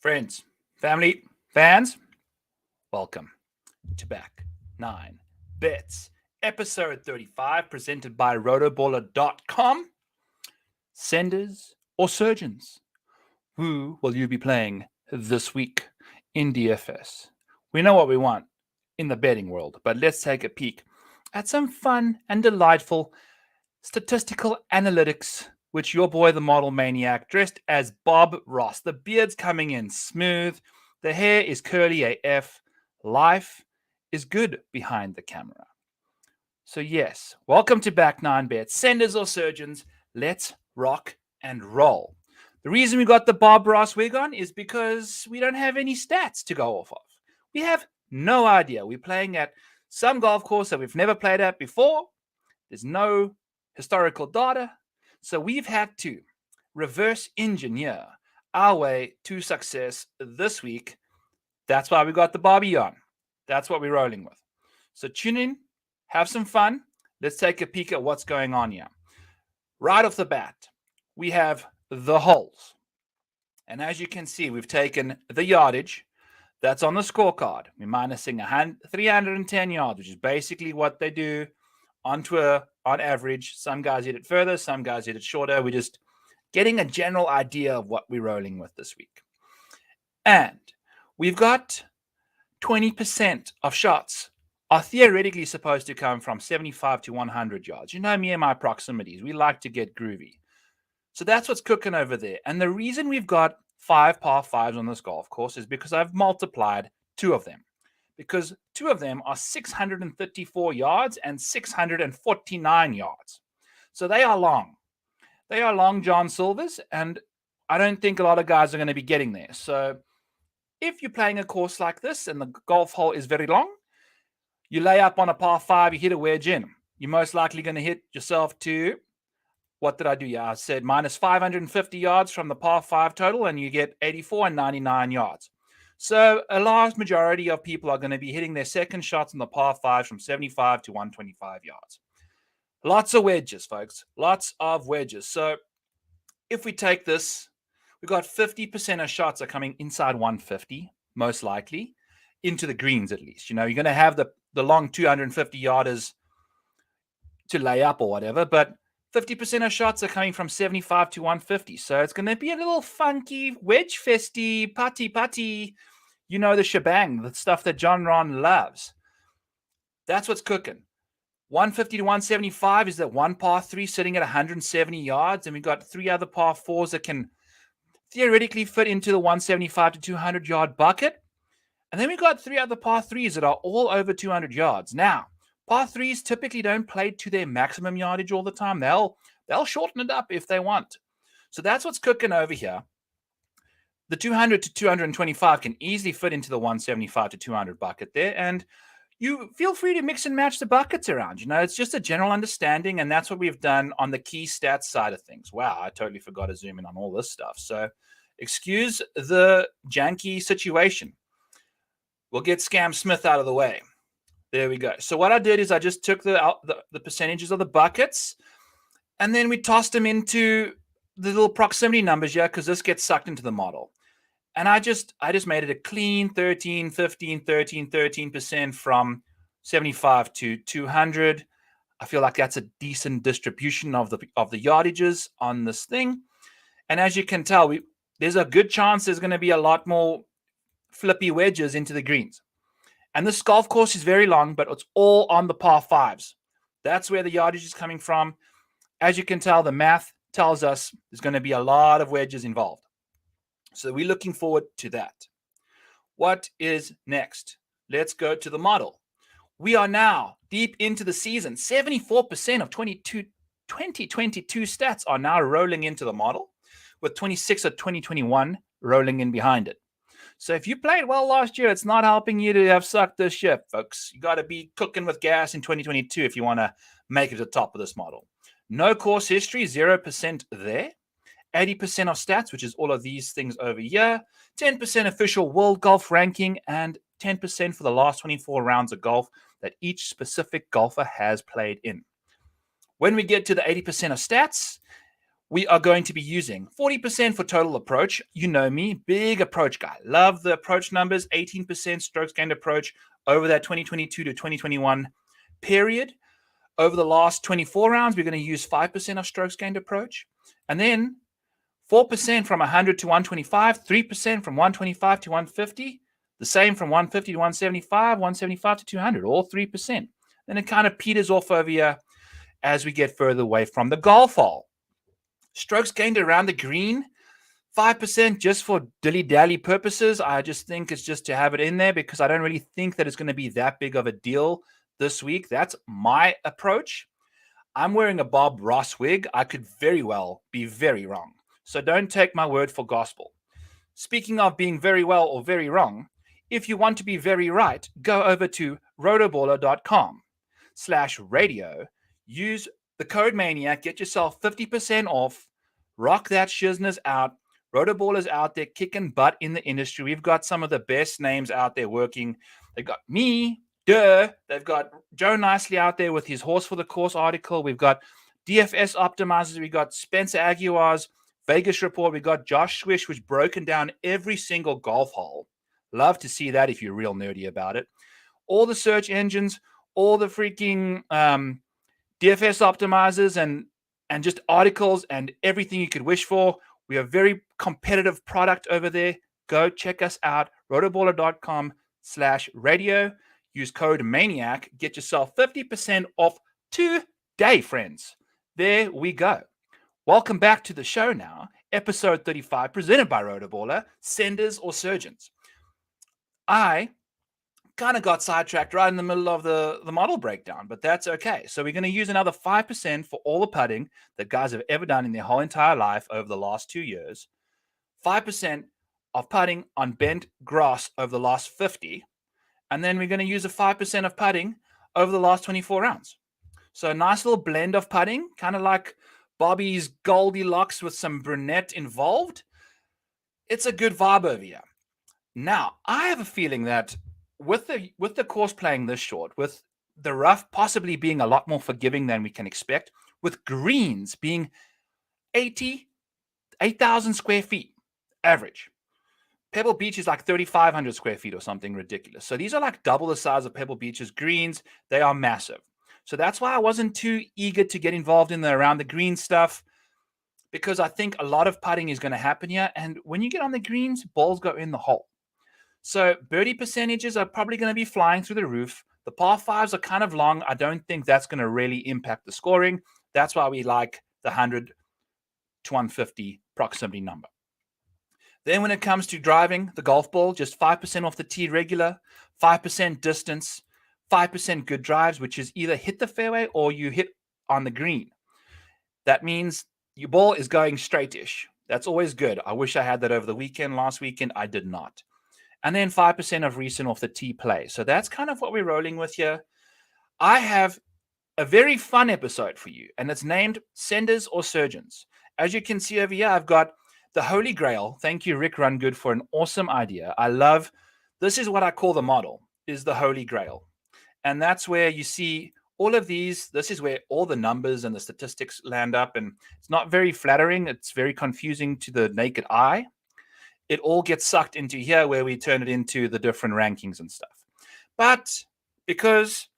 Friends, family, fans, welcome to Back 9 Bets, episode 35, presented by rotoballer.com. Senders or surgeons, who will you be playing this week in DFS? We know what we want in the betting world, but let's take a peek at some fun and delightful statistical analytics, which your boy, the model maniac, dressed as Bob Ross. The beard's coming in smooth. The hair is curly AF. Life is good behind the camera. So yes, welcome to Back 9 Bets. Senders or surgeons, let's rock and roll. The reason we got the Bob Ross wig on is because we don't have any stats to go off of. We have no idea. We're playing at some golf course that we've never played at before. There's no historical data. So we've had to reverse engineer our way to success this week. That's why we got the Bobby on. That's what we're rolling with. So tune in, have some fun. Let's take a peek at what's going on here. Right off the bat, we have the holes. And as you can see, we've taken the yardage that's on the scorecard. We're minusing 310 yards, which is basically what they do on tour on average. Some guys hit it further, some guys hit it shorter. We're just getting a general idea of what we're rolling with this week. And we've got 20% of shots are theoretically supposed to come from 75 to 100 yards. You know me and my proximities. We like to get groovy. So that's what's cooking over there. And the reason we've got 5 par 5s on this golf course is because I've multiplied 2 of them. Because 2 of them are 634 yards and 649 yards. So they are long. They are long John Silvers, and I don't think a lot of guys are going to be getting there. So if you're playing a course like this and the golf hole is very long, you lay up on a par 5, you hit a wedge in. You're most likely going to hit yourself to, what did I do? Yeah, I said minus 550 yards from the par 5 total, and you get 84 and 99 yards. So a large majority of people are going to be hitting their second shots on the par 5 from 75 to 125 yards. Lots of wedges, folks. Lots of wedges. So if we take this, we've got 50% of shots are coming inside 150, most likely, into the greens at least. You know, you're going to have the long 250 yarders to lay up or whatever, but 50% of shots are coming from 75 to 150. So it's going to be a little funky, wedge festy, putty. You know, the shebang, the stuff that John Ron loves. That's what's cooking. 150 to 175 is that one par 3 sitting at 170 yards. And we've got 3 other par 4s that can theoretically fit into the 175 to 200 yard bucket. And then we've got 3 other par 3s that are all over 200 yards. Now, par 3s typically don't play to their maximum yardage all the time. They'll shorten it up if they want. So that's what's cooking over here. The 200 to 225 can easily fit into the 175 to 200 bucket there. And you feel free to mix and match the buckets around. You know, it's just a general understanding. And that's what we've done on the key stats side of things. Wow, I totally forgot to zoom in on all this stuff. So excuse the janky situation. We'll get Scam Smith out of the way. There we go. So what I did is I just took the percentages of the buckets, and then we tossed them into the little proximity numbers here, because this gets sucked into the model. And I just made it a clean 13, 15, 13, 13% from 75 to 200. I feel like that's a decent distribution of the yardages on this thing. And as you can tell, there's a good chance there's going to be a lot more flippy wedges into the greens. And this golf course is very long, but it's all on the par 5s. That's where the yardage is coming from. As you can tell, the math tells us there's going to be a lot of wedges involved. So we're looking forward to that. What is next? Let's go to the model. We are now deep into the season. 74% of 2022 stats are now rolling into the model, with 26 of 2021 rolling in behind it. So if you played well last year, it's not helping you to have sucked this ship, folks. You got to be cooking with gas in 2022 if you want to make it to the top of this model. No course history, 0% there. 80% of stats, which is all of these things over here. 10% official world golf ranking, and 10% for the last 24 rounds of golf that each specific golfer has played in. When we get to the 80% of stats, we are going to be using 40% for total approach. You know me, big approach guy. Love the approach numbers, 18% strokes gained approach over that 2022 to 2021 period. Over the last 24 rounds, we're going to use 5% of strokes gained approach. And then 4% from 100 to 125, 3% from 125 to 150, the same from 150 to 175, 175 to 200, all 3%. Then it kind of peters off over here as we get further away from the golf hole. Strokes gained around the green, 5% just for dilly-dally purposes. I just think it's just to have it in there because I don't really think that it's going to be that big of a deal this week. That's my approach. I'm wearing a Bob Ross wig. I could very well be very wrong. So don't take my word for gospel. Speaking of being very well or very wrong, if you want to be very right, go over to rotoballer.com/radio. Use the code Maniac, get yourself 50% off. Rock that shizness out. Rotoballer's out there kicking butt in the industry. We've got some of the best names out there working. They've got me, They've got Joe Nicely out there with his Horse for the Course article. We've got DFS optimizers. We've got Spencer Aguilar's Vegas report. We've got Josh Swish, which broken down every single golf hole. Love to see that if you're real nerdy about it. All the search engines, all the freaking DFS optimizers and just articles and everything you could wish for. We are a very competitive product over there. Go check us out, rotoballer.com/radio. Use code MANIAC. Get yourself 50% off today, friends. There we go. Welcome back to the show now. Episode 35, presented by Rotoballer, Senders or Surgeons. I kind of got sidetracked right in the middle of the model breakdown, but that's okay. So we're going to use another 5% for all the putting that guys have ever done in their whole entire life over the last 2 years. 5% of putting on bent grass over the last 50. And then we're going to use a 5% of putting over the last 24 rounds. So a nice little blend of putting, kind of like Bobby's Goldilocks with some brunette involved. It's a good vibe over here. Now, I have a feeling that with the course playing this short, with the rough possibly being a lot more forgiving than we can expect, with greens being 8,000 square feet average. Pebble Beach is like 3,500 square feet or something ridiculous. So these are like double the size of Pebble Beach's greens. They are massive. So that's why I wasn't too eager to get involved in the around the green stuff, because I think a lot of putting is going to happen here. And when you get on the greens, balls go in the hole. So birdie percentages are probably going to be flying through the roof. The par fives are kind of long. I don't think that's going to really impact the scoring. That's why we like the 100 to 150 proximity number. Then when it comes to driving the golf ball, just 5% off the tee regular, 5% distance, 5% good drives, which is either hit the fairway or you hit on the green. That means your ball is going straight-ish. That's always good. I wish I had that over the weekend. Last weekend, I did not. And then 5% of recent off the tee play. So that's kind of what we're rolling with here. I have a very fun episode for you, and it's named Senders or Surgeons. As you can see over here, I've got the Holy Grail. Thank you, Rick Rungood, for an awesome idea. I love, this is what I call the model, is the Holy Grail. And that's where you see all of these. This is where all the numbers and the statistics land up, and it's not very flattering. It's very confusing to the naked eye. It all gets sucked into here where we turn it into the different rankings and stuff. But because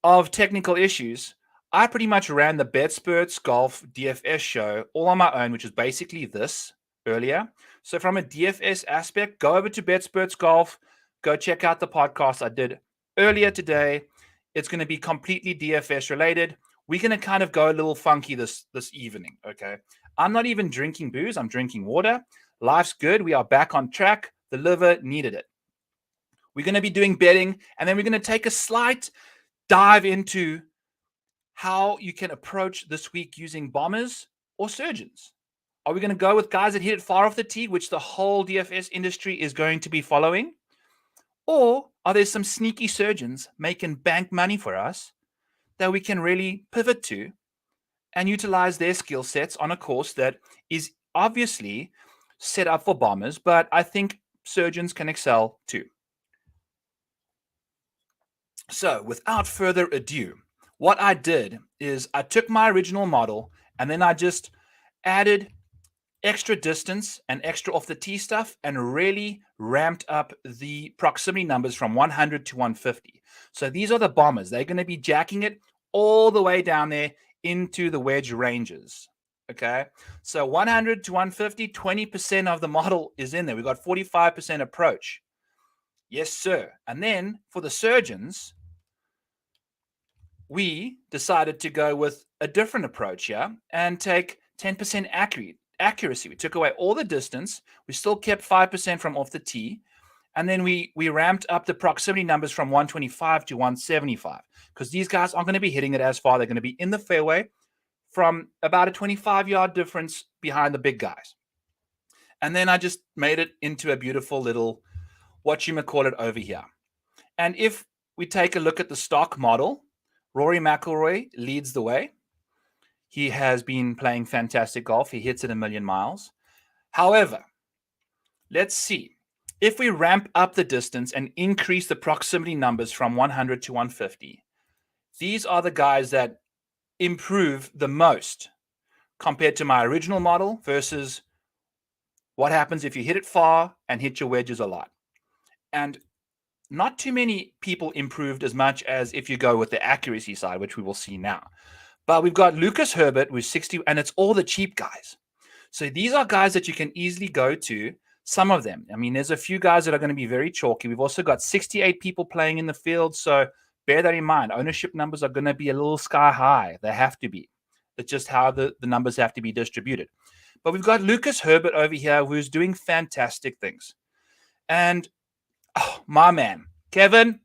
of technical issues, I pretty much ran the BetSperts Golf DFS show all on my own, which is basically this earlier. So from a DFS aspect, go over to BetSperts Golf, go check out the podcast I did earlier today. It's going to be completely DFS related. We're going to kind of go a little funky this evening, okay? I'm not even drinking booze. I'm drinking water. Life's good. We are back on track. The liver needed it. We're going to be doing betting, and then we're going to take a slight dive into how you can approach this week using bombers or surgeons. Are we going to go with guys that hit it far off the tee, which the whole DFS industry is going to be following? Or are there some sneaky surgeons making bank money for us that we can really pivot to and utilize their skill sets on a course that is obviously set up for bombers, but I think surgeons can excel too. So without further ado, what I did is I took my original model and then I just added extra distance and extra off the tee stuff and really ramped up the proximity numbers from 100 to 150. So these are the bombers. They're going to be jacking it all the way down there into the wedge ranges. Okay. So 100 to 150, 20% of the model is in there. We've got 45% approach. Yes, sir. And then for the surgeons, we decided to go with a different approach here and take 10% accuracy. We took away all the distance. We still kept 5% from off the tee. And then we ramped up the proximity numbers from 125 to 175 because these guys aren't going to be hitting it as far. They're going to be in the fairway from about a 25-yard difference behind the big guys. And then I just made it into a beautiful little, whatchamacallit over here. And if we take a look at the stock model, Rory McIlroy leads the way. He has been playing fantastic golf. He hits it a million miles. However, let's see. If we ramp up the distance and increase the proximity numbers from 100 to 150, these are the guys that improve the most compared to my original model versus what happens if you hit it far and hit your wedges a lot. And not too many people improved as much as if you go with the accuracy side, which we will see now. But we've got Lucas Herbert with 60, and it's all the cheap guys. So these are guys that you can easily go to, some of them. I mean, there's a few guys that are going to be very chalky. We've also got 68 people playing in the field, so bear that in mind. Ownership numbers are going to be a little sky high. They have to be. It's just how the numbers have to be distributed. But we've got Lucas Herbert over here who's doing fantastic things. And my man, Kevin,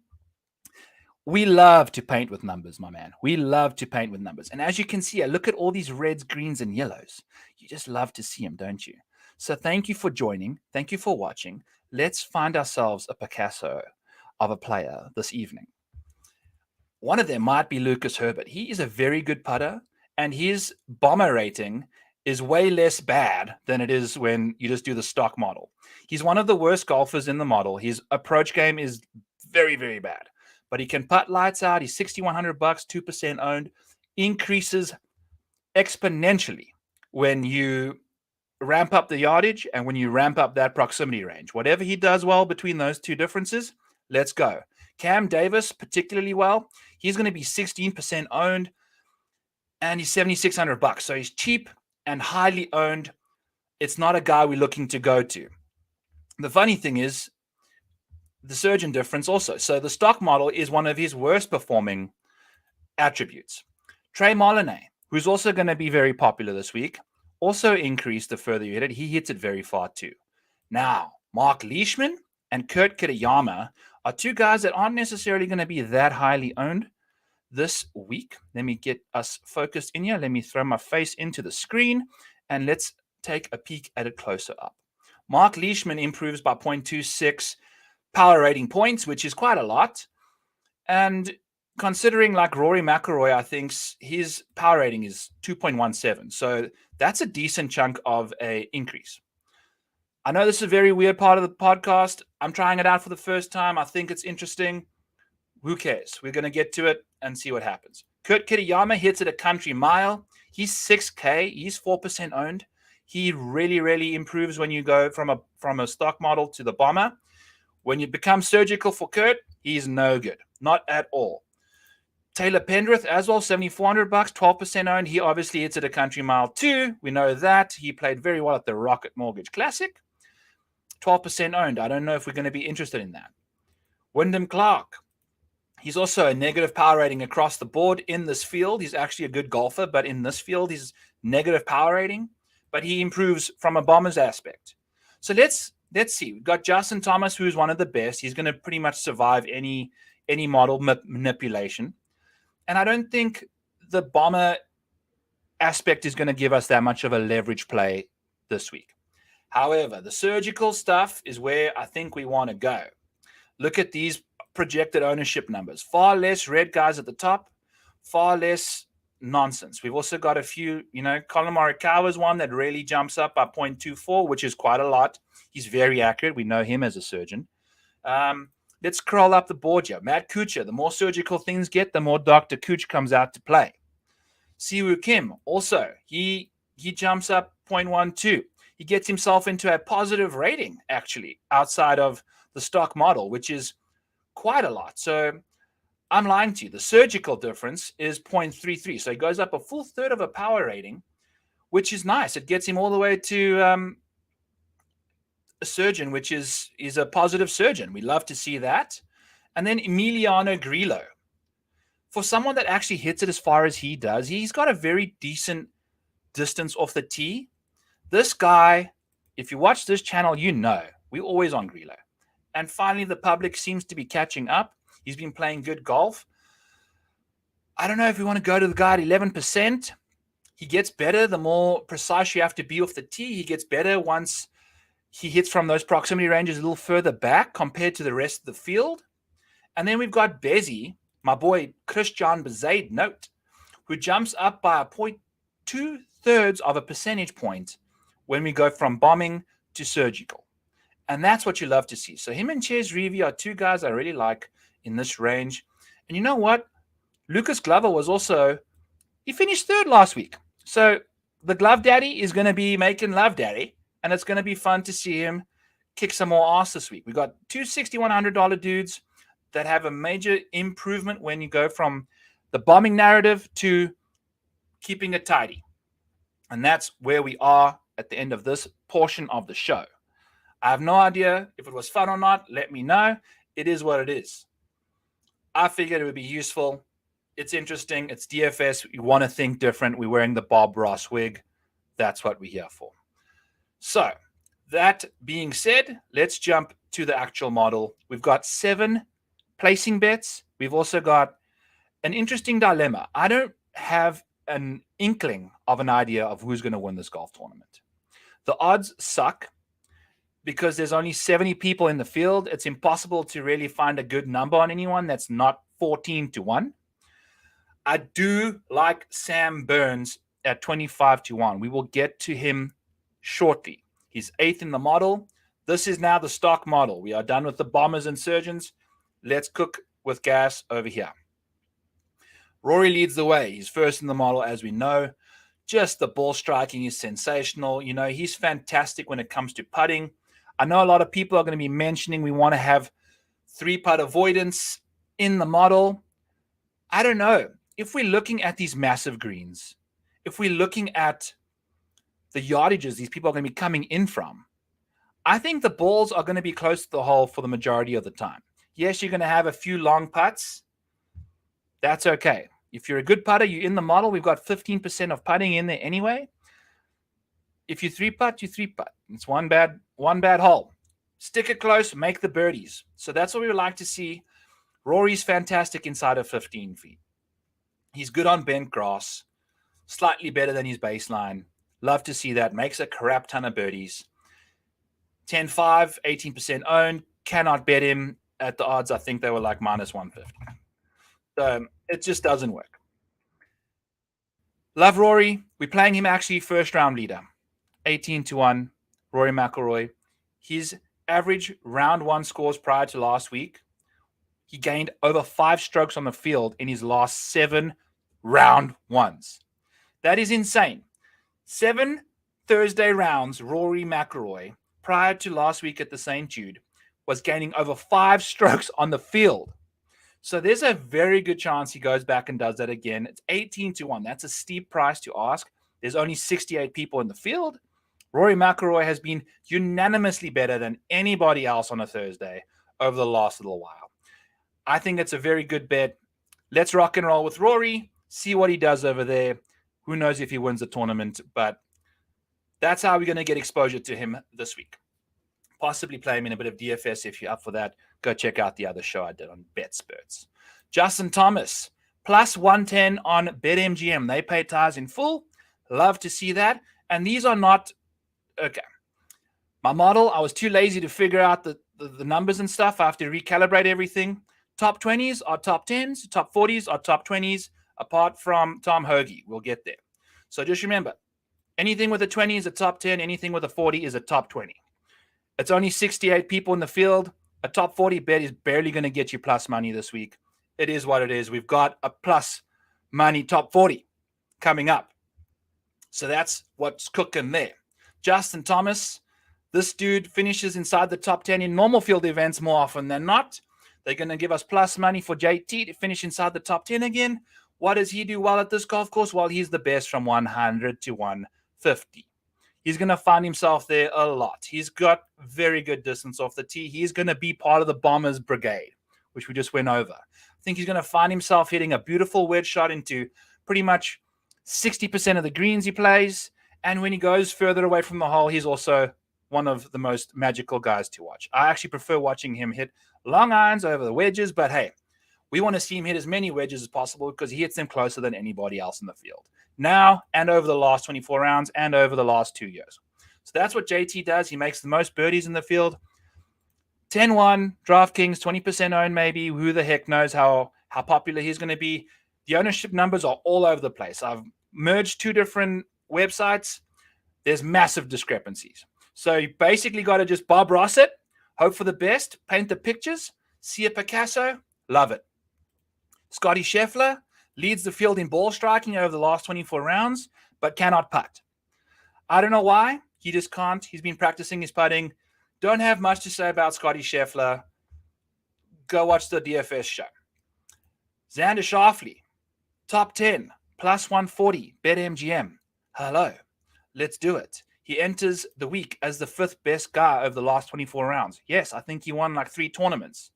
we love to paint with numbers, my man. We love to paint with numbers. And as you can see, look at all these reds, greens, and yellows. You just love to see them, don't you? So thank you for joining. Thank you for watching. Let's find ourselves a Picasso of a player this evening. One of them might be Lucas Herbert. He is a very good putter, and his bomber rating is way less bad than it is when you just do the stock model. He's one of the worst golfers in the model. His approach game is very, very bad, but he can putt lights out. He's $6,100, 2% owned, increases exponentially when you ramp up the yardage and when you ramp up that proximity range. Whatever he does well between those two differences, let's go. Cam Davis, particularly well. He's going to be 16% owned, and he's $7,600. So he's cheap and highly owned. It's not a guy we're looking to go to. The funny thing is the surgeon difference also. So the stock model is one of his worst performing attributes. Trey Molinay, who's also going to be very popular this week, also increased the further you hit it. He hits it very far too. Now, Mark Leishman and Kurt Kitayama are two guys that aren't necessarily going to be that highly owned this week. Let me get us focused in here. Let me throw my face into the screen and let's take a peek at it closer up. Mark Leishman improves by 0.26 power rating points, which is quite a lot. And considering like Rory McIlroy, I think his power rating is 2.17. So that's a decent chunk of an increase. I know this is a very weird part of the podcast. I'm trying it out for the first time. I think it's interesting. Who cares? We're going to get to it and see what happens. Kurt Kitayama hits it a country mile. He's 6K. He's 4% owned. He really, really improves when you go from a stock model to the bomber. When you become surgical for Kurt, he's no good. Not at all. Taylor Pendrith as well, $7,400, 12% owned. He obviously hits it a country mile too. We know that. He played very well at the Rocket Mortgage Classic. 12% owned. I don't know if we're going to be interested in that. Wyndham Clark. He's also a negative power rating across the board in this field. He's actually a good golfer, but in this field, he's negative power rating. But he improves from a bomber's aspect. So let's see. We've got Justin Thomas, who's one of the best. He's going to pretty much survive any model manipulation. And I don't think the bomber aspect is going to give us that much of a leverage play this week. However, the surgical stuff is where I think we want to go. Look at these projected ownership numbers. Far less red guys at the top, far less nonsense. We've also got a few, Colin Morikawa is one that really jumps up by 0.24, which is quite a lot. He's very accurate. We know him as a surgeon. Let's scroll up the board here. Matt Kuchar, the more surgical things get, the more Dr. Kuch comes out to play. Siwoo Kim, also, he he jumps up 0.12. He gets himself into a positive rating, actually, outside of the stock model, which is quite a lot. So I'm lying to you. The surgical difference is 0.33. So he goes up a full third of a power rating, which is nice. It gets him all the way to a surgeon, which is a positive surgeon. We love to see that. And then Emiliano Grillo. For someone that actually hits it as far as he does, he's got a very decent distance off the tee. This guy, if you watch this channel, you know we're always on Grillo. And finally, the public seems to be catching up. He's been playing good golf. I don't know if we want to go to the guy at 11%. He gets better the more precise you have to be off the tee. He gets better once he hits from those proximity ranges a little further back compared to the rest of the field. And then we've got Bezzy, my boy Christian Bezuidenhout, who jumps up by a 0.2 of a percentage point when we go from bombing to surgical. And that's what you love to see. So him and Ches Reavie are two guys I really like in this range. And you know what? Lucas Glover was also, he finished third last week. So the Glove Daddy is going to be making Love Daddy. And it's going to be fun to see him kick some more ass this week. We got two $6,100 dudes that have a major improvement when you go from the bombing narrative to keeping it tidy. And that's where we are at the end of this portion of the show. I have no idea if it was fun or not. Let me know. It is what it is. I figured it would be useful. It's interesting. It's DFS. You want to think different. We're wearing the Bob Ross wig. That's what we're here for. So that being said, let's jump to the actual model. We've got 7 placing bets. We've also got an interesting dilemma. I don't have an inkling of an idea of who's going to win this golf tournament. The odds suck because there's only 70 people in the field. It's impossible to really find a good number on anyone that's not 14-1. I do like Sam Burns at 25-1. We will get to him shortly. He's 8th in the model. This is now the stock model. We are done with the bombers and surgeons. Let's cook with gas over here. Rory leads the way. He's first in the model, as we know. Just the ball striking is sensational. You know, he's fantastic when it comes to putting. I know a lot of people are going to be mentioning we want to have 3-putt avoidance in the model. I don't know. If we're looking at these massive greens, if we're looking at the yardages these people are going to be coming in from, I think the balls are going to be close to the hole for the majority of the time. Yes, you're going to have a few long putts. That's okay. If you're a good putter, you're in the model. We've got 15% of putting in there anyway. If you 3-putt, you 3-putt. It's one bad hole. Stick it close, make the birdies. So that's what we would like to see. Rory's fantastic inside of 15 feet. He's good on bent grass, slightly better than his baseline. Love to see that. Makes a crap ton of birdies. 10-5, 18% owned. Cannot bet him at the odds. I think they were like minus 150. So it just doesn't work. Love Rory. We're playing him actually first round leader. 18-1. Rory McIlroy. His average round 1 scores prior to last week, he gained over 5 strokes on the field in his last 7 round 1s. That is insane. 7 Thursday rounds, Rory McIlroy, prior to last week at the St. Jude, was gaining over 5 strokes on the field. So there's a very good chance he goes back and does that again. It's 18-1. That's a steep price to ask. There's only 68 people in the field. Rory McIlroy has been unanimously better than anybody else on a Thursday over the last little while. I think it's a very good bet. Let's rock and roll with Rory, see what he does over there. Who knows if he wins the tournament, but that's how we're going to get exposure to him this week. Possibly play him in a bit of DFS if you're up for that. Go check out the other show I did on BetSperts. Justin Thomas, plus 110 on BetMGM. They pay tires in full. Love to see that. And these are not, okay. My model, I was too lazy to figure out the numbers and stuff. I have to recalibrate everything. Top 20s are top 10s. Top 40s are top 20s, apart from Tom Hoagie. We'll get there. So just remember, anything with a 20 is a top 10. Anything with a 40 is a top 20. It's only 68 people in the field. A top 40 bet is barely going to get you plus money this week. It is what it is. We've got a plus money top 40 coming up. So that's what's cooking there. Justin Thomas, this dude finishes inside the top 10 in normal field events more often than not. They're going to give us plus money for JT to finish inside the top 10 again. What does he do well at this golf course? Well, he's the best from 100 to 150. He's going to find himself there a lot. He's got very good distance off the tee. He's going to be part of the Bombers brigade, which we just went over. I think he's going to find himself hitting a beautiful wedge shot into pretty much 60% of the greens he plays. And when he goes further away from the hole, he's also one of the most magical guys to watch. I actually prefer watching him hit long irons over the wedges, but hey, we want to see him hit as many wedges as possible because he hits them closer than anybody else in the field. Now and over the last 24 rounds and over the last 2 years. So that's what JT does. He makes the most birdies in the field. 10-1, DraftKings, 20% owned maybe. Who the heck knows how popular he's going to be. The ownership numbers are all over the place. I've merged 2 different websites. There's massive discrepancies. So you basically got to just Bob Ross it, hope for the best, paint the pictures, see a Picasso, love it. Scotty Scheffler leads the field in ball striking over the last 24 rounds, but cannot putt. I don't know why. He just can't. He's been practicing his putting. Don't have much to say about Scotty Scheffler. Go watch the DFS show. Xander Schauffele, top 10, plus 140, BetMGM. Hello. Let's do it. He enters the week as the 5th best guy over the last 24 rounds. Yes, I think he won like 3 tournaments.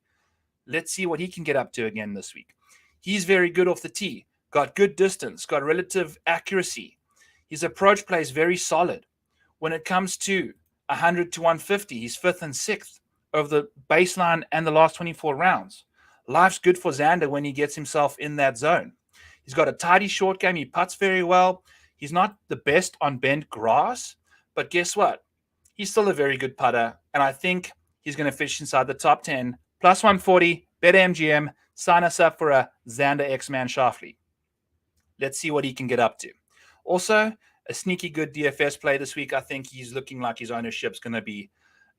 Let's see what he can get up to again this week. He's very good off the tee, got good distance, got relative accuracy. His approach play is very solid. When it comes to 100 to 150, he's 5th and 6th over the baseline and the last 24 rounds. Life's good for Xander when he gets himself in that zone. He's got a tidy short game. He putts very well. He's not the best on bent grass, but guess what? He's still a very good putter, and I think he's going to finish inside the top 10. Plus 140, BetMGM. Sign us up for a Xander X-Man Schauffele. Let's see what he can get up to. Also, a sneaky good DFS play this week. I think he's looking like his ownership's going to be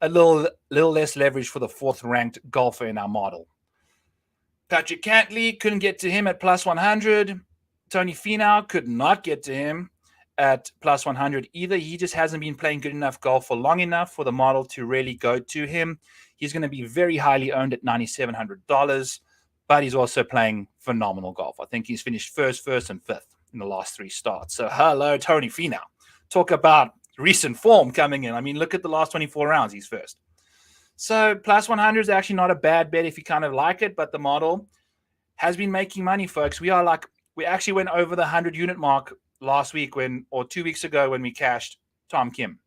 a little less leverage for the 4th-ranked golfer in our model. Patrick Cantley, couldn't get to him at plus 100. Tony Finau could not get to him at plus 100 either. He just hasn't been playing good enough golf for long enough for the model to really go to him. He's going to be very highly owned at $9,700, but he's also playing phenomenal golf. I think he's finished first, and 5th in the last 3 starts. So hello, Tony Finau. Talk about recent form coming in. I mean, look at the last 24 rounds. He's first. So plus 100 is actually not a bad bet if you kind of like it, but the model has been making money, folks. We actually went over the 100-unit mark last week or 2 weeks ago when we cashed Tom Kim.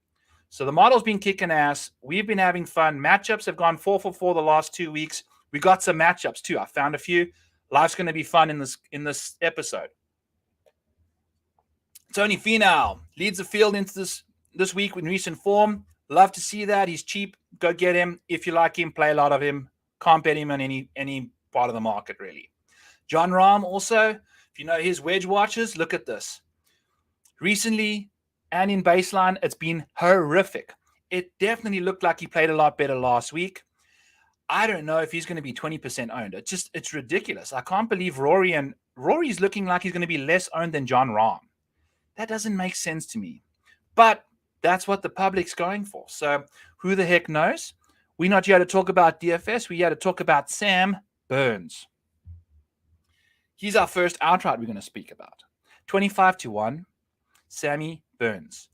So the model's been kicking ass. We've been having fun. Matchups have gone 4 for 4 the last 2 weeks. We got some matchups too. I found a few. Life's going to be fun in this episode. Tony Finau leads the field into this week with recent form. Love to see that. He's cheap. Go get him. If you like him, play a lot of him. Can't bet him on any part of the market, really. John Rahm also, if you know his wedge watches, look at this. Recently and in baseline, it's been horrific. It definitely looked like he played a lot better last week. I don't know if he's going to be 20% owned. It's ridiculous. I can't believe Rory's looking like he's going to be less owned than John Rahm. That doesn't make sense to me. But that's what the public's going for. So who the heck knows? We're not here to talk about DFS. We're here to talk about Sam Burns. He's our first outright we're going to speak about. 25 to 1, Sammy Burns.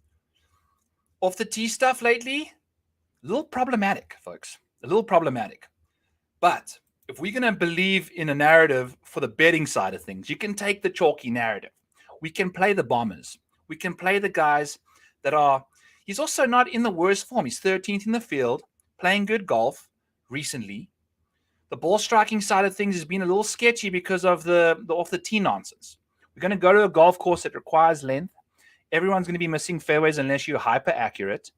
Off the tee stuff lately, a little problematic, folks. A little problematic. But if we're going to believe in a narrative for the betting side of things, you can take the chalky narrative. We can play the bombers. We can play the guys that are... He's also not in the worst form. He's 13th in the field, playing good golf recently. The ball striking side of things has been a little sketchy because of the off the tee nonsense. We're going to go to a golf course that requires length. Everyone's going to be missing fairways unless you're hyper accurate.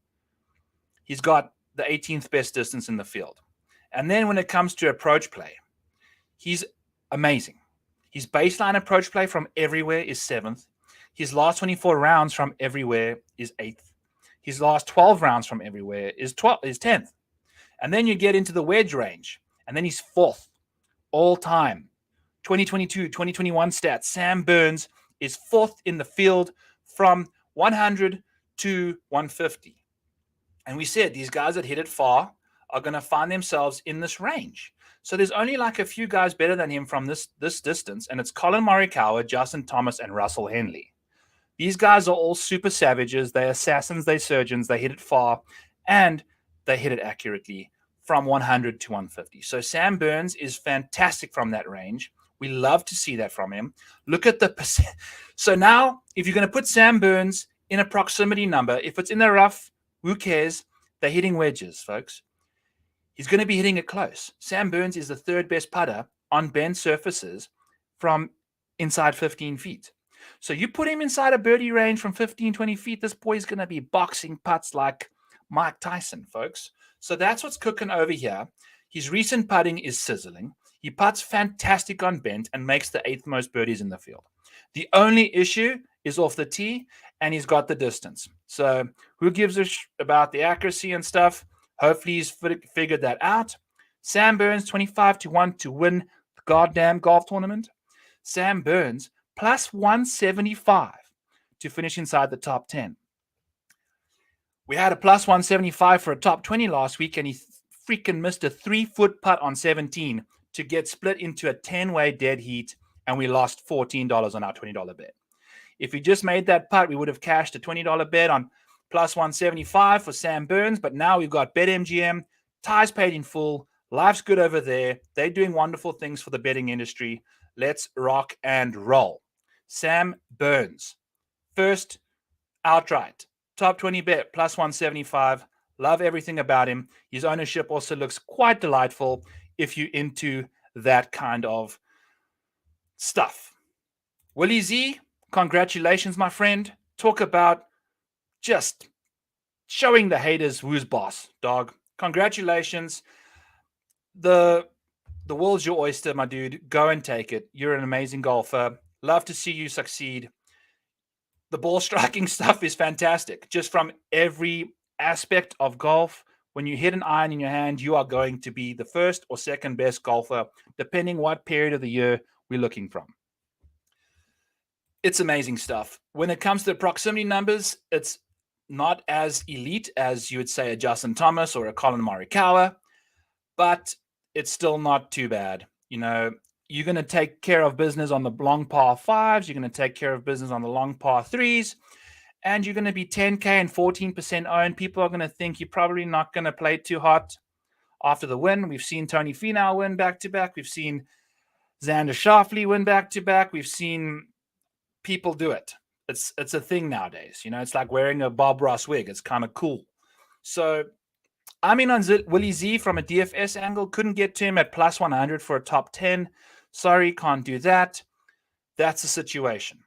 He's got the 18th best distance in the field. And then when it comes to approach play, he's amazing. His baseline approach play from everywhere is 7th. His last 24 rounds from everywhere is 8th. His last 12 rounds from everywhere is 10th. And then you get into the wedge range, and then he's 4th all time. 2022, 2021 stats. Sam Burns is 4th in the field from 100 to 150. And we said these guys that hit it far are going to find themselves in this range. So there's only like a few guys better than him from this distance, and it's Colin Morikawa, Justin Thomas, and Russell Henley. These guys are all super savages. They're assassins, they're surgeons, they hit it far, and they hit it accurately from 100 to 150. So Sam Burns is fantastic from that range. We love to see that from him. Look at the percent. So now, if you're going to put Sam Burns in a proximity number, if it's in the rough, who cares? They're hitting wedges, folks. He's going to be hitting it close. Sam Burns is the third best putter on bent surfaces from inside 15 feet. So you put him inside a birdie range from 15, 20 feet, this boy's going to be boxing putts like Mike Tyson, folks. So that's what's cooking over here. His recent putting is sizzling. He putts fantastic on bent and makes the 8th most birdies in the field. The only issue is off the tee, and he's got the distance. So who gives a about the accuracy and stuff? Hopefully he's figured that out. Sam Burns, 25 to 1 to win the goddamn golf tournament. Sam Burns, plus 175 to finish inside the top 10. We had a plus 175 for a top 20 last week, and he freaking missed a 3-foot putt on 17 to get split into a 10-way dead heat, and we lost $14 on our $20 bet. If we just made that putt, we would have cashed a $20 bet on plus 175 for Sam Burns, but now we've got BetMGM, Ty's paid in full, life's good over there. They're doing wonderful things for the betting industry. Let's rock and roll. Sam Burns, first outright, top 20 bet, plus 175. Love everything about him. His ownership also looks quite delightful if you're into that kind of stuff. Willie Z, congratulations, my friend. Talk about just showing the haters who's boss, dog. Congratulations. The world's your oyster, my dude. Go and take it. You're an amazing golfer. Love to see you succeed. The ball striking stuff is fantastic. Just from every aspect of golf, when you hit an iron in your hand, you are going to be the first or second best golfer, depending what period of the year we're looking from. It's amazing stuff. When it comes to the proximity numbers, it's not as elite as you would say a Justin Thomas or a Colin Morikawa, but it's still not too bad. You know, you're going to take care of business on the long par 5s. You're going to take care of business on the long par 3s. And you're going to be 10K and 14% owned. People are going to think you're probably not going to play too hot after the win. We've seen Tony Finau win back-to-back. We've seen Xander Schauffele win back-to-back. We've seen people do it. It's a thing nowadays. You know, it's like wearing a Bob Ross wig. It's kind of cool. So I'm in on Willie Z from a DFS angle. Couldn't get to him at plus 100 for a top 10. Sorry, can't do that. That's the situation.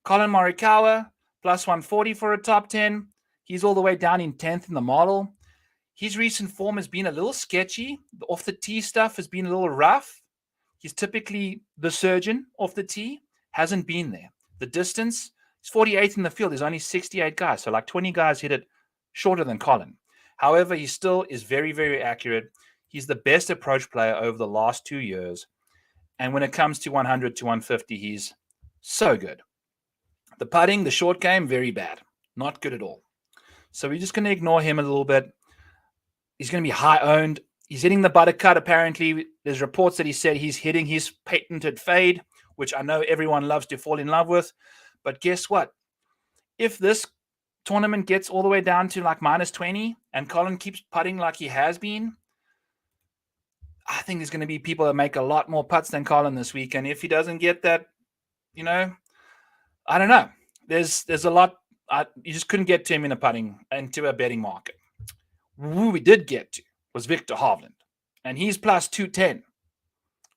Colin Morikawa, plus 140 for a top 10. He's all the way down in 10th in the model. His recent form has been a little sketchy. The off the tee stuff has been a little rough. He's typically the surgeon off the tee. Hasn't been there. The distance, he's 48th in the field. There's only 68 guys. So like 20 guys hit it shorter than Colin. However, he still is very, very accurate. He's the best approach player over the last 2 years. And when it comes to 100 to 150, he's so good. The putting, the short game, very bad. Not good at all. So we're just going to ignore him a little bit. He's going to be high owned. He's hitting the buttercut, apparently. There's reports that he said he's hitting his patented fade, which I know everyone loves to fall in love with. But guess what? If this tournament gets all the way down to like minus 20 and Colin keeps putting like he has been, I think there's going to be people that make a lot more putts than Colin this week. And if he doesn't get that, you know, I don't know. There's a lot. You just couldn't get to him in a putting into a betting market. Who we did get to was Victor Hovland. And he's plus 210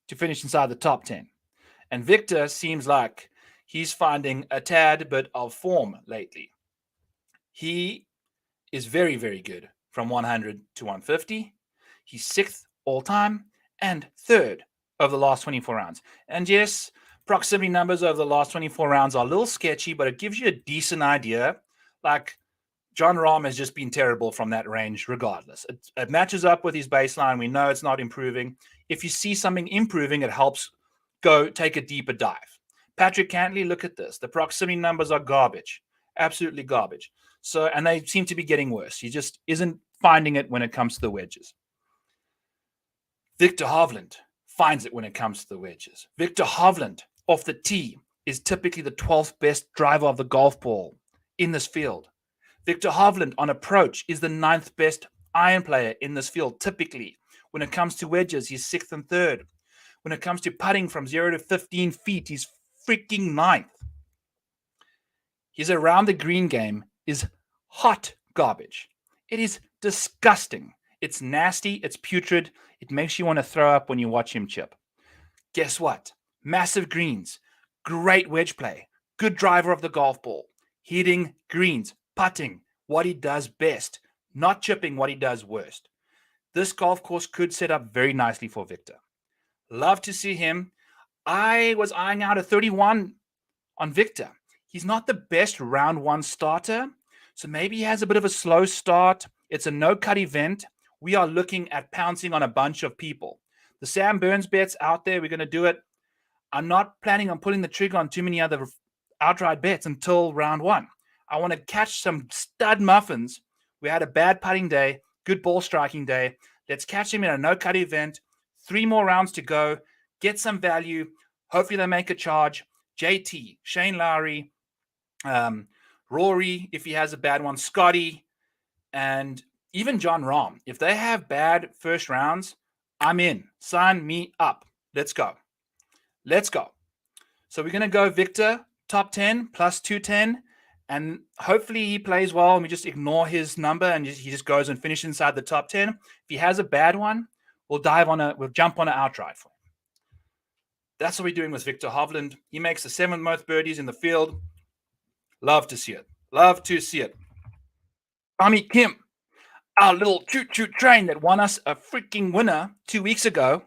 to finish inside the top 10. And Victor seems like he's finding a tad bit of form lately. He is very, very good from 100 to 150. He's 6th all time and 3rd over the last 24 rounds. And yes, proximity numbers over the last 24 rounds are a little sketchy, but it gives you a decent idea. Like John Rahm has just been terrible from that range regardless. It matches up with his baseline. We know it's not improving. If you see something improving, it helps go take a deeper dive. Patrick Cantley, look at this. The proximity numbers are garbage. Absolutely garbage. So, and they seem to be getting worse. He just isn't finding it when it comes to the wedges. Victor Hovland finds it when it comes to the wedges. Victor Hovland off the tee is typically the 12th best driver of the golf ball in this field. Victor Hovland on approach is the 9th best iron player in this field, typically. When it comes to wedges, he's 6th and 3rd. When it comes to putting from 0 to 15 feet, he's freaking 9th. His around the green game is hot garbage. It is disgusting. It's nasty. It's putrid. It makes you want to throw up when you watch him chip. Guess what? Massive greens. Great wedge play. Good driver of the golf ball. Hitting greens. Putting. What he does best. Not chipping what he does worst. This golf course could set up very nicely for Victor. Love to see him. I was eyeing out a 31 on Victor. He's not the best round one starter, so maybe he has a bit of a slow start. It's a no-cut event. We are looking at pouncing on a bunch of people. The Sam Burns bet's out there. We're going to do it. I'm not planning on pulling the trigger on too many other outright bets until round one. I want to catch some stud muffins. We had a bad putting day, good ball striking day. Let's catch him in a no-cut event. 3 more rounds to go. Get some value. Hopefully they make a charge. JT, Shane Lowry, Rory, if he has a bad one, Scotty, and even John Rahm. If they have bad first rounds, I'm in. Sign me up. Let's go. Let's go. So we're going to go Victor, top 10, plus 210. And hopefully he plays well and we just ignore his number and he just goes and finishes inside the top 10. If he has a bad one, we'll jump on an outright for him. That's what we're doing with Victor Hovland. He makes the 7th most birdies in the field. Love to see it. Love to see it. Tommy Kim, our little choo-choo train that won us a freaking winner 2 weeks ago.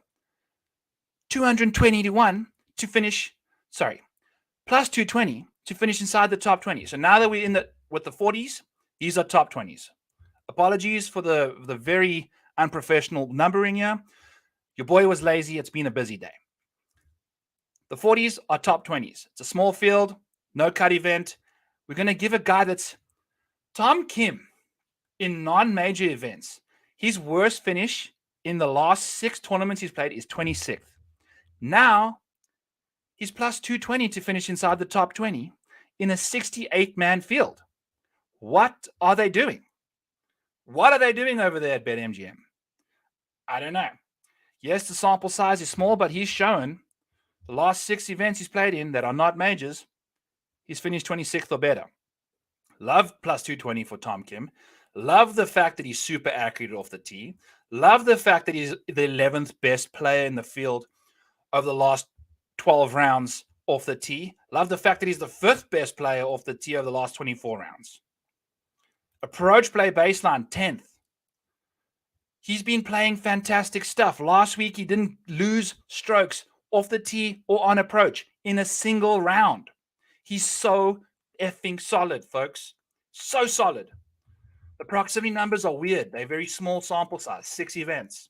220 to 1 to finish. Sorry, plus 220 to finish inside the top 20. So now that we're in with the 40s, these are top 20s. Apologies for the very unprofessional numbering here. Your boy was lazy. It's been a busy day. The 40s are top 20s. It's a small field, no cut event. We're going to give a guy that's Tom Kim in non-major events. His worst finish in the last 6 tournaments he's played is 26th. Now, he's plus 220 to finish inside the top 20 in a 68-man field. What are they doing? What are they doing over there at BetMGM? I don't know. Yes, the sample size is small, but he's shown the last 6 events he's played in that are not majors, he's finished 26th or better. Love plus 220 for Tom Kim. Love the fact that he's super accurate off the tee. Love the fact that he's the 11th best player in the field over the last 12 rounds off the tee. Love the fact that he's the 5th best player off the tee over the last 24 rounds. Approach play baseline, 10th. He's been playing fantastic stuff. Last week, he didn't lose strokes off the tee or on approach in a single round. He's so effing solid, folks. So solid. The proximity numbers are weird. They're very small sample size, 6 events.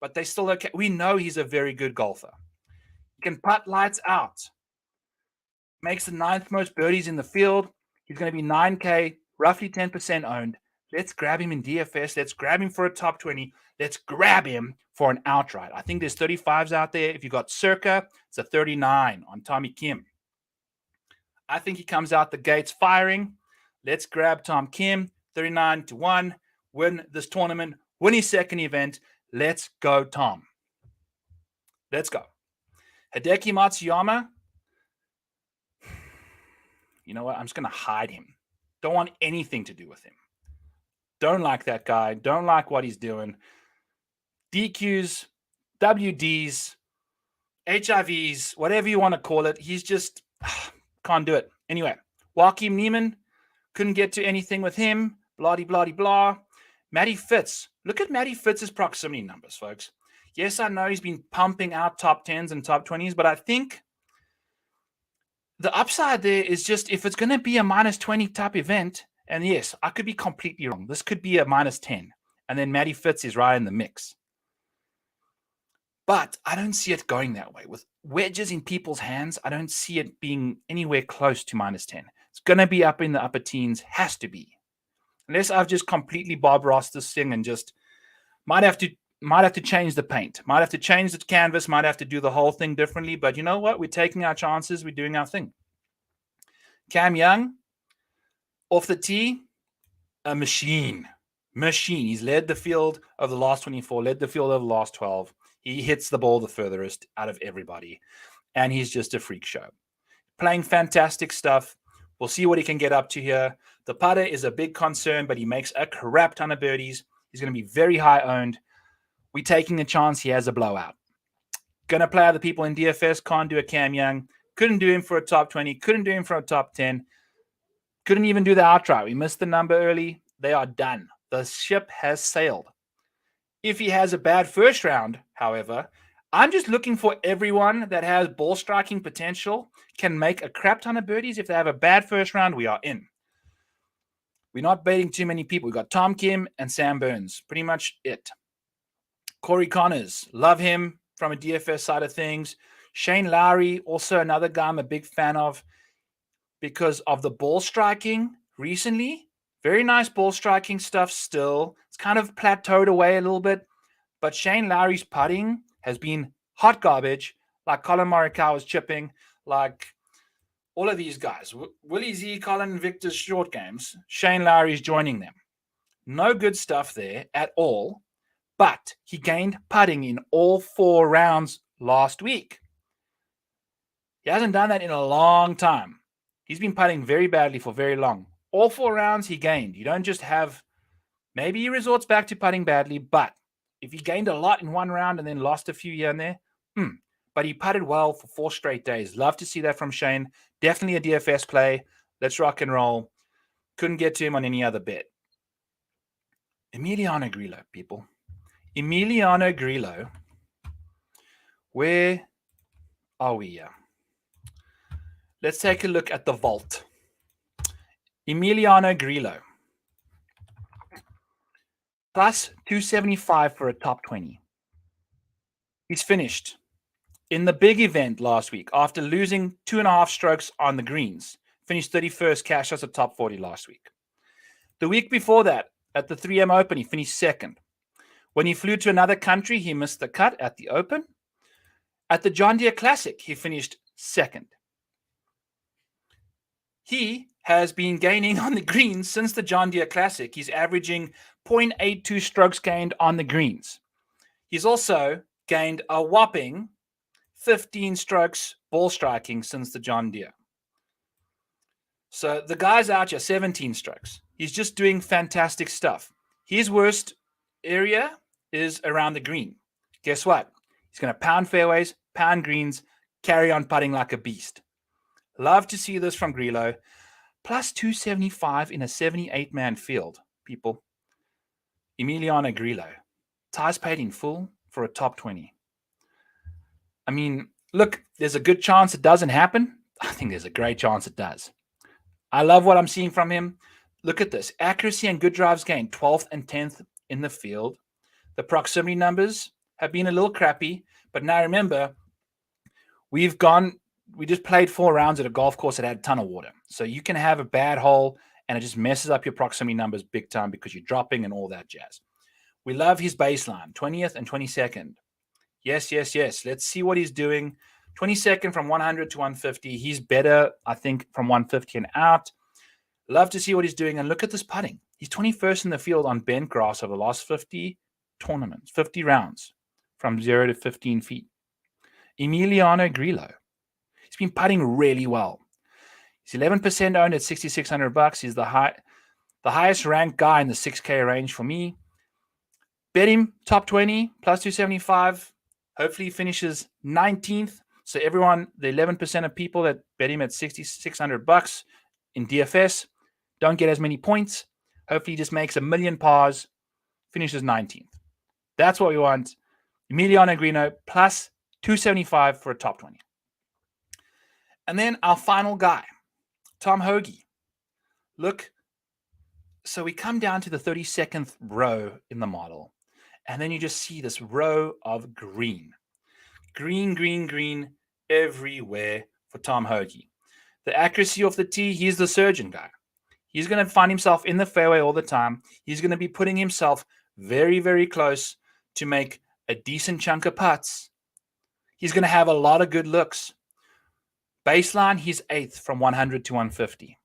But they're still okay. We know he's a very good golfer. He can putt lights out. Makes the 9th most birdies in the field. He's going to be 9K, roughly 10% owned. Let's grab him in DFS. Let's grab him for a top 20. Let's grab him for an outright. I think there's 35s out there. If you got Circa, it's a 39 on Tommy Kim. I think he comes out the gates firing. Let's grab Tom Kim, 39 to 1. Win this tournament. Win his second event. Let's go, Tom. Let's go. Hideki Matsuyama. You know what? I'm just going to hide him. Don't want anything to do with him. Don't like that guy. Don't like what he's doing. DQs, WDs, HIVs, whatever you want to call it. He's just can't do it. Anyway, Joaquin Neiman, couldn't get to anything with him. Blah-de-blah-de-blah. Matty Fitz. Look at Matty Fitz's proximity numbers, folks. Yes, I know he's been pumping out top 10s and top 20s, but I think the upside there is just if it's going to be a minus 20 type event, and yes, I could be completely wrong. This could be a minus 10, and then Matty Fitz is right in the mix. But I don't see it going that way. With wedges in people's hands, I don't see it being anywhere close to minus 10. It's going to be up in the upper teens. Has to be. Unless I've just completely Bob Ross this thing and just might have to change the paint. Might have to change the canvas. Might have to do the whole thing differently. But you know what? We're taking our chances. We're doing our thing. Cam Young, off the tee, a machine. He's led the field of the last 24, led the field of the last 12. He hits the ball the furthest out of everybody. And he's just a freak show. Playing fantastic stuff. We'll see what he can get up to here. The putter is a big concern, but he makes a crap ton of birdies. He's going to be very high owned. We're taking a chance he has a blowout. Going to play other people in DFS. Can't do a Cam Young. Couldn't do him for a top 20. Couldn't do him for a top 10. Couldn't even do the outright. We missed the number early. They are done. The ship has sailed. If he has a bad first round, however, I'm just looking for everyone that has ball striking potential, can make a crap ton of birdies. If they have a bad first round, we are in. We're not baiting too many people. We've got Tom Kim and Sam Burns. Pretty much it. Corey Connors. Love him from a DFS side of things. Shane Lowry, also another guy I'm a big fan of because of the ball striking recently. Very nice ball striking stuff still. It's kind of plateaued away a little bit. But Shane Lowry's putting has been hot garbage, like Colin Morikawa's chipping, like all of these guys. Willie Z, Colin Victor's short games. Shane Lowry's joining them. No good stuff there at all. But he gained putting in all 4 rounds last week. He hasn't done that in a long time. He's been putting very badly for very long. All 4 rounds he gained. You don't just have, maybe he resorts back to putting badly, but if he gained a lot in 1 round and then lost a few here and there, but he putted well for 4 straight days. Love to see that from Shane. Definitely a DFS play. Let's rock and roll. Couldn't get to him on any other bet. Emiliano Grillo, people. Emiliano Grillo. Where are we here? Let's take a look at the vault. Emiliano Grillo. Plus 275 for a top 20. He's finished in the big event last week after losing 2.5 strokes on the greens. Finished 31st, cash as a top 40 last week. The week before that, at the 3M Open, he finished 2nd. When he flew to another country, he missed the cut at the Open. At the John Deere Classic, he finished 2nd. He has been gaining on the greens since the John Deere Classic. He's averaging 0.82 strokes gained on the greens. He's also gained a whopping 15 strokes ball striking since the John Deere. So the guy's out here, 17 strokes. He's just doing fantastic stuff. His worst area is around the green. Guess what? He's going to pound fairways, pound greens, carry on putting like a beast. Love to see this from Grillo. Plus 275 in a 78-man field, people. Emiliano Grillo. Ties paid in full for a top 20. I mean, look, there's a good chance it doesn't happen. I think there's a great chance it does. I love what I'm seeing from him. Look at this. Accuracy and good drives gained 12th and 10th in the field. The proximity numbers have been a little crappy, but now remember, we just played 4 rounds at a golf course that had a ton of water. So you can have a bad hole and it just messes up your proximity numbers big time because you're dropping and all that jazz. We love his baseline, 20th and 22nd. Yes. Let's see what he's doing. 22nd from 100 to 150. He's better, I think, from 150 and out. Love to see what he's doing. And look at this putting. He's 21st in the field on bent grass over the last 50 tournaments, 50 rounds from 0 to 15 feet. Emiliano Grillo. He's been putting really well. He's 11% owned at $6,600. He's the highest ranked guy in the 6K range for me. Bet him top 20 plus 275. Hopefully he finishes 19th. So everyone, the 11% of people that bet him at $6,600 in DFS don't get as many points. Hopefully he just makes a million pars, finishes 19th. That's what we want. Emiliano Grillo plus 275 for a top 20. And then our final guy, Tom Hoagie. Look, so we come down to the 32nd row in the model, and then you just see this row of green. Green everywhere for Tom Hoagie. The accuracy of the tee, he's the surgeon guy. He's going to find himself in the fairway all the time. He's going to be putting himself very, very close to make a decent chunk of putts. He's going to have a lot of good looks. Baseline, he's 8th from 100 to 150.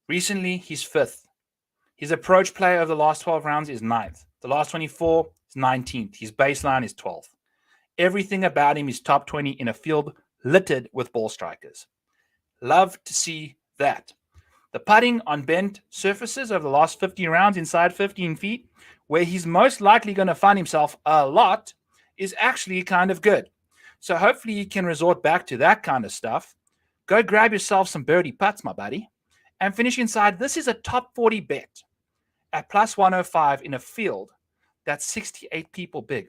Recently, he's 5th. His approach play over the last 12 rounds is 9th. The last 24 is 19th. His baseline is 12th. Everything about him is top 20 in a field littered with ball strikers. Love to see that. The putting on bent surfaces over the last 15 rounds inside 15 feet, where he's most likely going to find himself a lot, is actually kind of good. So hopefully you can resort back to that kind of stuff. Go grab yourself some birdie putts, my buddy, and finish inside. This is a top 40 bet at plus 105 in a field that's 68 people big.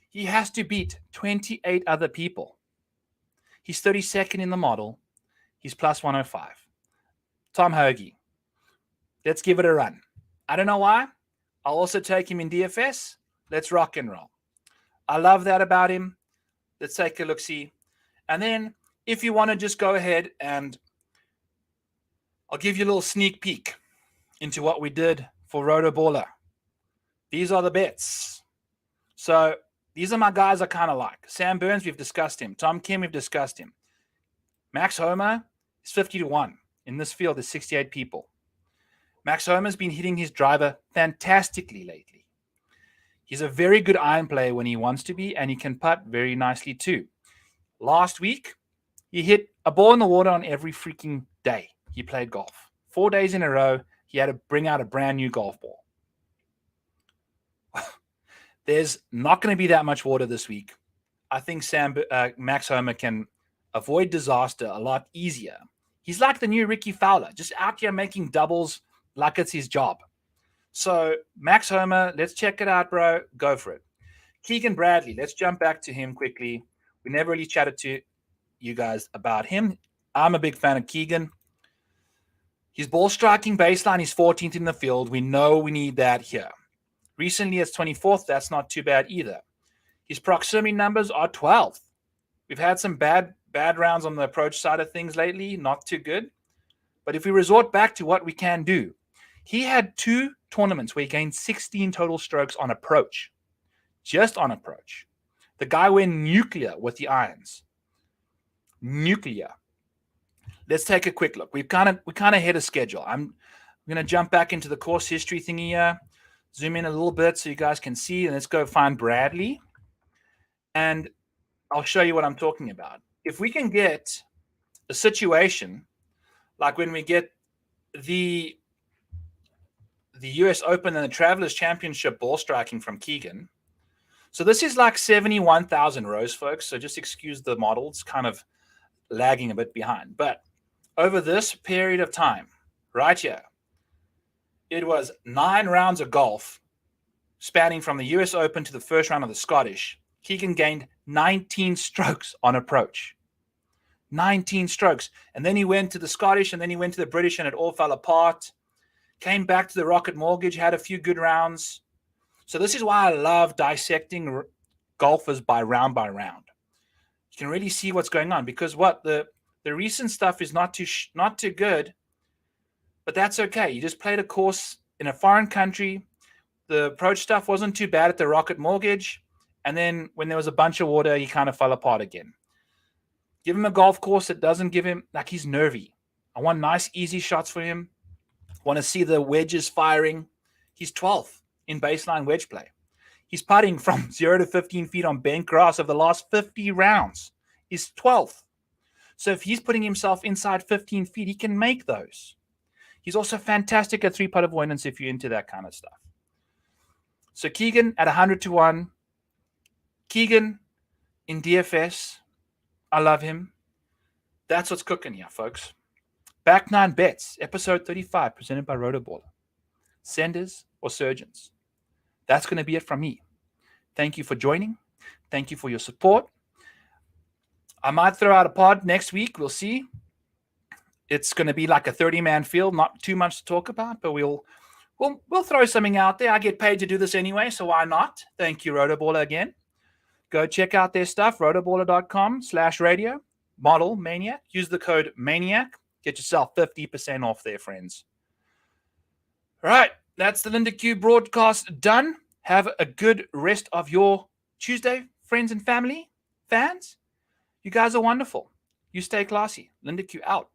He has to beat 28 other people. He's 32nd in the model. He's plus 105. Tom Hoagie. Let's give it a run. I don't know why. I'll also take him in DFS. Let's rock and roll. I love that about him. Let's take a look-see. And then if you want to just go ahead and I'll give you a little sneak peek into what we did for Roto Baller. These are the bets. So these are my guys I kind of like. Sam Burns, we've discussed him. Tom Kim, we've discussed him. Max Homer is 50 to 1. In this field, there's 68 people. Max Homer's been hitting his driver fantastically lately. He's a very good iron player when he wants to be, and he can putt very nicely too. Last week, he hit a ball in the water on every freaking day he played golf. 4 days in a row, he had to bring out a brand new golf ball. There's not going to be that much water this week. I think Max Homer can avoid disaster a lot easier. He's like the new Ricky Fowler, just out here making doubles like it's his job. So Max Homer, let's check it out, bro. Go for it. Keegan Bradley, let's jump back to him quickly. We never really chatted to you guys about him. I'm a big fan of Keegan. His ball striking baseline is 14th in the field. We know we need that here. Recently, it's 24th. That's not too bad either. His proximity numbers are 12th. We've had some bad rounds on the approach side of things lately. Not too good. But if we resort back to what we can do, he had 2 tournaments where he gained 16 total strokes on approach. Just on approach. The guy went nuclear with the irons. Nuclear. Let's take a quick look. We kind of hit a schedule. I'm going to jump back into the course history thingy here. Zoom in a little bit so you guys can see. And let's go find Bradley. And I'll show you what I'm talking about. If we can get a situation like when we get the US Open and the Travelers Championship ball striking from Keegan. So this is like 71,000 rows, folks. So just excuse the model. It's kind of lagging a bit behind. But over this period of time, right here, it was 9 rounds of golf spanning from the US Open to the first round of the Scottish. Keegan gained 19 strokes on approach. 19 strokes. And then he went to the Scottish and then he went to the British and it all fell apart. Came back to the Rocket Mortgage, had a few good rounds. So this is why I love dissecting golfers by round. You can really see what's going on because the recent stuff is not too good, but that's okay. You just played a course in a foreign country. The approach stuff wasn't too bad at the Rocket Mortgage. And then when there was a bunch of water, he kind of fell apart again. Give him a golf course that doesn't give him, like he's nervy. I want nice, easy shots for him. Want to see the wedges firing. He's 12th in baseline wedge play. He's putting from 0 to 15 feet on bent grass over the last 50 rounds. He's 12th. So if he's putting himself inside 15 feet, he can make those. He's also fantastic at 3-putt avoidance if you're into that kind of stuff. So Keegan at 100 to 1. Keegan in DFS. I love him. That's what's cooking here, folks. Back 9 bets, episode 35, presented by Rotoballer. Senders or surgeons. That's going to be it from me. Thank you for joining. Thank you for your support. I might throw out a pod next week. We'll see. It's going to be like a 30-man field, not too much to talk about, but we'll throw something out there. I get paid to do this anyway, so why not? Thank you, Rotoballer, again. Go check out their stuff, rotoballer.com/radio. model, Maniac. Use the code Maniac. Get yourself 50% off there, friends. All right, that's the Linda Q broadcast done. Have a good rest of your Tuesday, friends and family, fans. You guys are wonderful. You stay classy. Linda Q out.